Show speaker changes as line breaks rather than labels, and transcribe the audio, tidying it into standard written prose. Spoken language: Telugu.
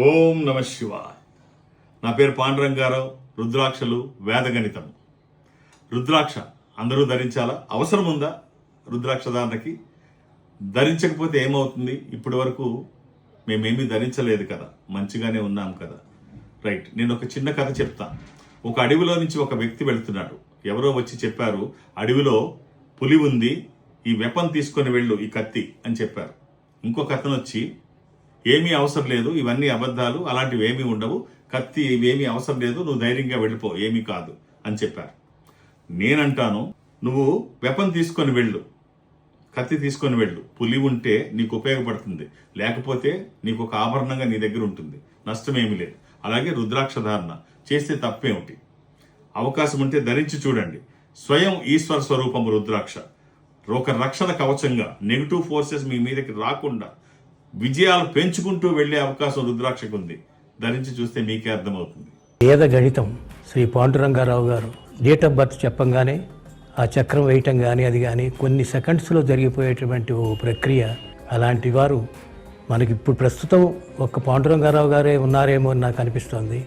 ఓం నమ శివాయ. నా పేరు పాండురంగారావు. రుద్రాక్షలు వేదగణితం. రుద్రాక్ష అందరూ ధరించాలా? అవసరం ఉందా రుద్రాక్ష ధారణకి? ధరించకపోతే ఏమవుతుంది? ఇప్పటి వరకు మేమేమీ ధరించలేదు కదా, మంచిగానే ఉన్నాం కదా. రైట్, నేను ఒక చిన్న కథ చెప్తా. ఒక అడవిలో నుంచి ఒక వ్యక్తి వెళ్తున్నాడు. ఎవరో వచ్చి చెప్పారు, అడవిలో పులి ఉంది, ఈ వెపన్ తీసుకొని వెళ్ళు, ఈ కత్తి అని చెప్పారు. ఇంకొక అతను వచ్చి, ఏమీ అవసరం లేదు, ఇవన్నీ అబద్ధాలు, అలాంటివి ఏమీ ఉండవు, కత్తి ఇవేమీ అవసరం లేదు, నువ్వు ధైర్యంగా వెళ్ళిపో, ఏమీ కాదు అని చెప్పారు. నేనంటాను, నువ్వు వెపన్ తీసుకొని వెళ్ళు, కత్తి తీసుకొని వెళ్ళు. పులి ఉంటే నీకు ఉపయోగపడుతుంది, లేకపోతే నీకు ఒక ఆభరణంగా నీ దగ్గర ఉంటుంది, నష్టమేమీ లేదు. అలాగే రుద్రాక్ష ధారణ చేస్తే తప్పేమిటి? అవకాశం ఉంటే ధరించి చూడండి. స్వయం ఈశ్వర స్వరూపము రుద్రాక్ష. ఒక రక్షణ కవచంగా నెగిటివ్ ఫోర్సెస్ మీ మీదకి రాకుండా విజయాలు పెంచుకుంటూ వెళ్లే అవకాశం రుద్రాక్షకు ఉంది. ధరించి చూస్తే మీకే అర్థమవుతుంది.
వేద గణితం శ్రీ పాండురంగారావు గారు డేట్ ఆఫ్ బర్త్ చెప్పంగానే ఆ చక్రం వేయటం కానీ అది కానీ కొన్ని సెకండ్స్లో జరిగిపోయేటువంటి ఓ ప్రక్రియ. అలాంటి వారు మనకి ఇప్పుడు ప్రస్తుతం ఒక్క పాండురంగారావు గారే ఉన్నారేమో అని నాకు అనిపిస్తోంది.